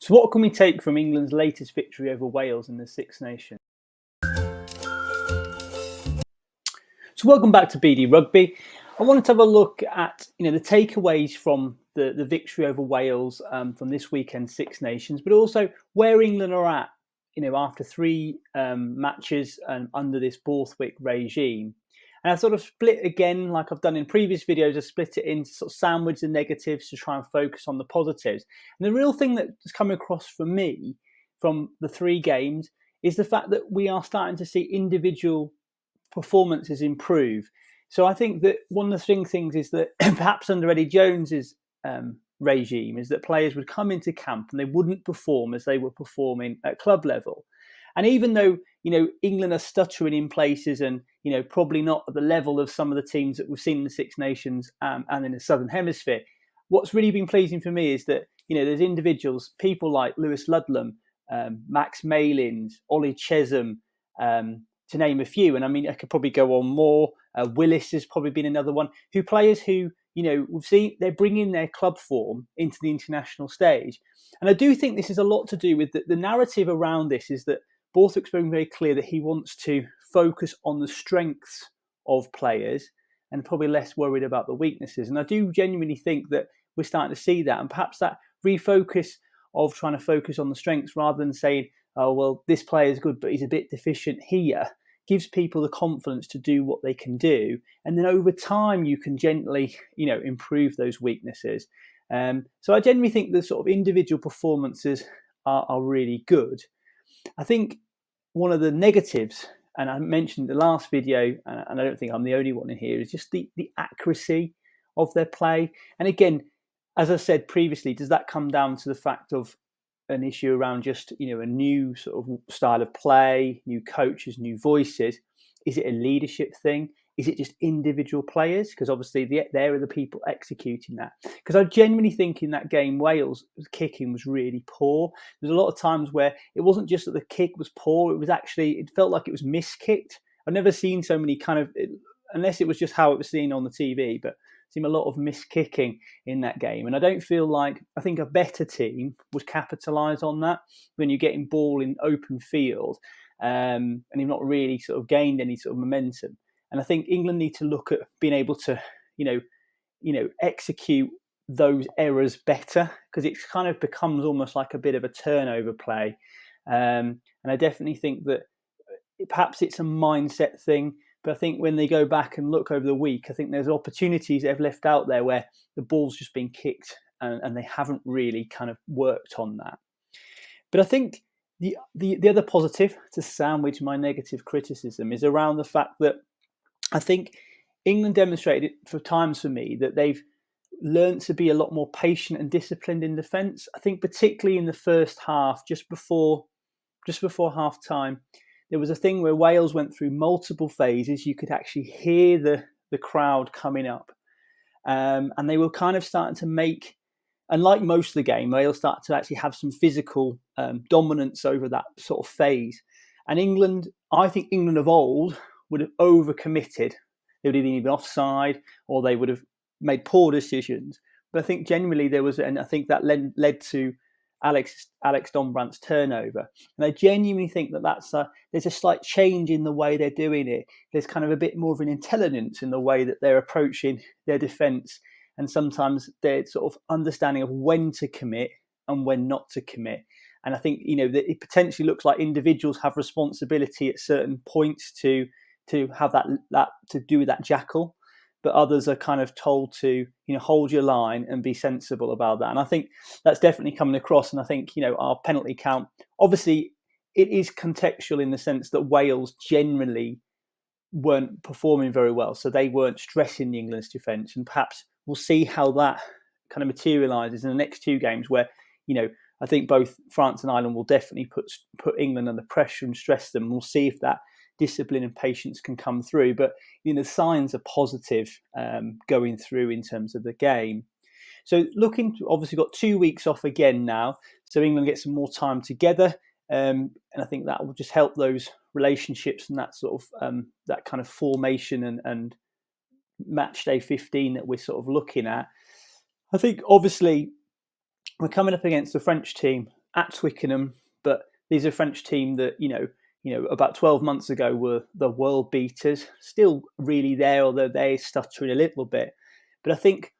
So what can we take from England's latest victory over Wales in the Six Nations? So welcome back to BD Rugby. I wanted to have a look at the takeaways from the victory over Wales from this weekend Six Nations, but also where England are at after three matches under this Borthwick regime. And I sort of split again, like I've done in previous videos, I split it into sort of sandwich the negatives to try and focus on the positives. And the real thing that's come across for me from the three games is the fact that we are starting to see individual performances improve. So I think that one of the things is that perhaps under Eddie Jones's regime is that players would come into camp and they wouldn't perform as they were performing at club level. And even though, England are stuttering in places and, probably not at the level of some of the teams that we've seen in the Six Nations and in the Southern Hemisphere, what's really been pleasing for me is that, there's individuals, people like Lewis Ludlam, Max Malins, Ollie Chesham, to name a few. And I mean, I could probably go on more. Willis has probably been another one, players who, we've seen they're bringing their club form into the international stage. And I do think this is a lot to do with the narrative around this is that Borthwick's been very clear that he wants to focus on the strengths of players and probably less worried about the weaknesses. And I do genuinely think that we're starting to see that. And perhaps that refocus of trying to focus on the strengths rather than saying, oh, well, this player is good, but he's a bit deficient here, gives people the confidence to do what they can do. And then over time, you can gently, improve those weaknesses. So I genuinely think the sort of individual performances are really good. I think one of the negatives, and I mentioned the last video, and I don't think I'm the only one in here, is just the accuracy of their play. And again, as I said previously, does that come down to the fact of an issue around just, a new sort of style of play, new coaches, new voices? Is it a leadership thing? Is it just individual players? Because obviously there are the people executing that. Because I genuinely think in that game, Wales' kicking was really poor. There's a lot of times where it wasn't just that the kick was poor, it felt like it was miskicked. I've never seen so many unless it was just how it was seen on the TV, but seen a lot of miskicking in that game. And I don't feel like, I think a better team would capitalise on that when you're getting ball in open field and you've not really sort of gained any sort of momentum. And I think England need to look at being able to, execute those errors better, because it kind of becomes almost like a bit of a turnover play. And I definitely think that perhaps it's a mindset thing. But I think when they go back and look over the week, I think there's opportunities they've left out there where the ball's just been kicked and they haven't really kind of worked on that. But I think the other positive to sandwich my negative criticism is around the fact that I think England demonstrated for times for me that they've learned to be a lot more patient and disciplined in defence. I think particularly in the first half, just before half time, there was a thing where Wales went through multiple phases. You could actually hear the crowd coming up. And they were kind of starting to make, and like most of the game, Wales started to actually have some physical dominance over that sort of phase. And I think England of old would have overcommitted. They would have either been offside or they would have made poor decisions. But I think generally and I think that led to Alex Dombrandt's turnover. And I genuinely think that there's a slight change in the way they're doing it. There's kind of a bit more of an intelligence in the way that they're approaching their defence, and sometimes their sort of understanding of when to commit and when not to commit. And I think, that it potentially looks like individuals have responsibility at certain points to have that to do with that jackal, but others are kind of told to, hold your line and be sensible about that. And I think that's definitely coming across. And I think, our penalty count, obviously it is contextual in the sense that Wales generally weren't performing very well. So they weren't stressing the England's defence. And perhaps we'll see how that kind of materialises in the next two games where, I think both France and Ireland will definitely put England under pressure and stress them. We'll see if that discipline and patience can come through, but signs are positive going through in terms of the game. So obviously got 2 weeks off again now, so England get some more time together, and I think that will just help those relationships and that sort of that kind of formation and match day 15 that we're sort of looking at. I think obviously we're coming up against the French team at Twickenham, but these are a French team that, about 12 months ago were the world beaters, still really there, although they're stuttering a little bit. But I think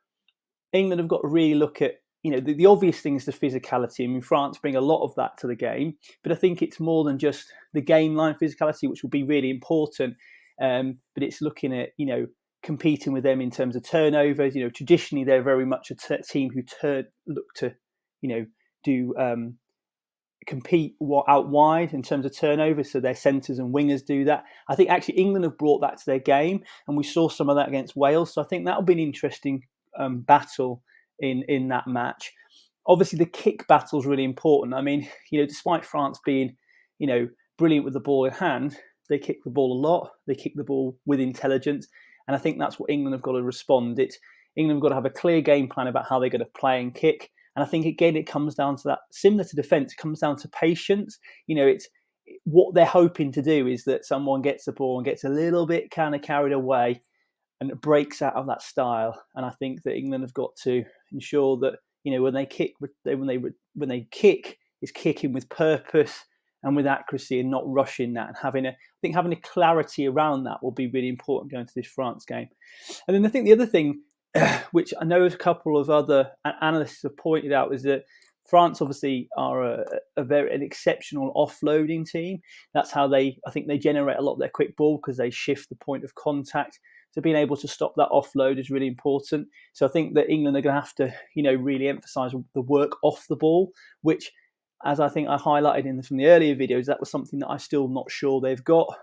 England have got to really look at, the obvious thing is the physicality. I mean, France bring a lot of that to the game, but I think it's more than just the game line physicality, which will be really important. But it's looking at, competing with them in terms of turnovers. Traditionally they're very much a team who look to, do compete out wide in terms of turnovers, so their centres and wingers do that. I think actually England have brought that to their game, and we saw some of that against Wales. So I think that'll be an interesting battle in that match. Obviously, the kick battle is really important. I mean, despite France being, brilliant with the ball in hand, they kick the ball a lot. They kick the ball with intelligence, and I think that's what England have got to respond. England have got to have a clear game plan about how they're going to play and kick. And I think, again, it comes down to that, similar to defence, it comes down to patience. It's what they're hoping to do is that someone gets the ball and gets a little bit kind of carried away and it breaks out of that style. And I think that England have got to ensure that, when they kick, when they kick, is kicking with purpose and with accuracy and not rushing that. And having a clarity around that will be really important going to this France game. And then I think the other thing, which I know a couple of other analysts have pointed out, is that France obviously are an exceptional offloading team. That's how I think they generate a lot of their quick ball, because they shift the point of contact. So being able to stop that offload is really important. So I think that England are going to have to, really emphasise the work off the ball, which, as I think I highlighted from the earlier videos, that was something that I'm still not sure they've got.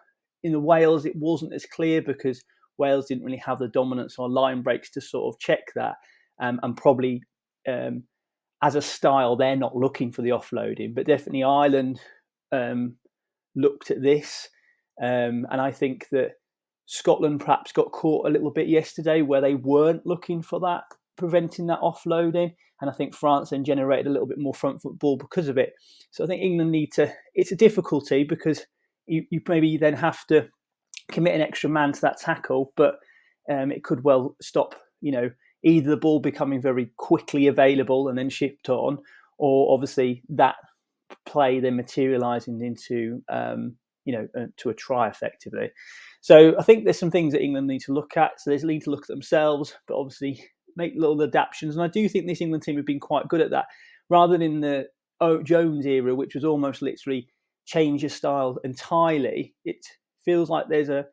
In the Wales, it wasn't as clear because Wales didn't really have the dominance or line breaks to sort of check that. And probably as a style, they're not looking for the offloading. But definitely Ireland looked at this. And I think that Scotland perhaps got caught a little bit yesterday where they weren't looking for that, preventing that offloading. And I think France then generated a little bit more front foot ball because of it. So I think England it's a difficulty because you maybe then have to commit an extra man to that tackle, but it could well stop, either the ball becoming very quickly available and then shipped on, or obviously that play then materialising into, to a try effectively. So I think there's some things that England need to look at. So they need to look at themselves, but obviously make little adaptations. And I do think this England team have been quite good at that, rather than in the Jones era, which was almost literally change your style entirely. It feels like there's a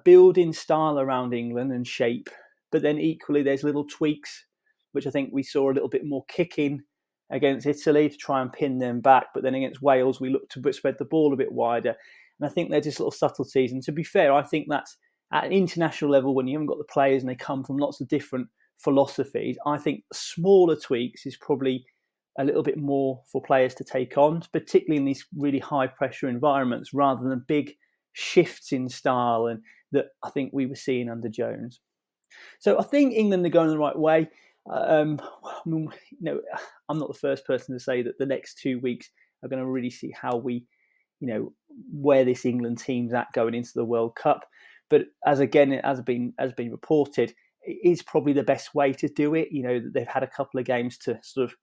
building style around England and shape, but then equally there's little tweaks, which I think we saw a little bit more kicking against Italy to try and pin them back. But then against Wales, we looked to spread the ball a bit wider. And I think they're just little subtleties. And to be fair, I think that's at an international level, when you haven't got the players and they come from lots of different philosophies, I think smaller tweaks is probably a little bit more for players to take on, particularly in these really high pressure environments, rather than big shifts in style and that I think we were seeing under Jones. So I think England are going the right way. I'm not the first person to say that the next 2 weeks are going to really see how we, where this England team's at going into the World Cup. But as been reported, it is probably the best way to do it. They've had a couple of games to sort of,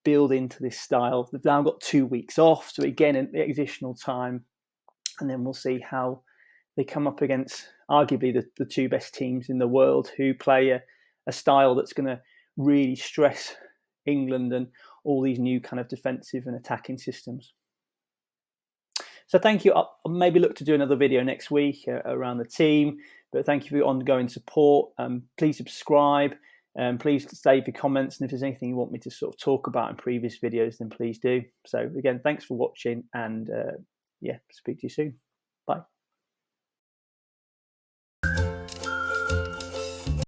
build into this style. They've now got 2 weeks off, so again, an additional time, and then we'll see how they come up against arguably the two best teams in the world, who play a style that's going to really stress England and all these new kind of defensive and attacking systems. So thank you. I'll maybe look to do another video next week around the team, but thank you for your ongoing support. Please subscribe. Please save your comments, and if there's anything you want me to sort of talk about in previous videos, then please do. So again, thanks for watching, and speak to you soon. Bye.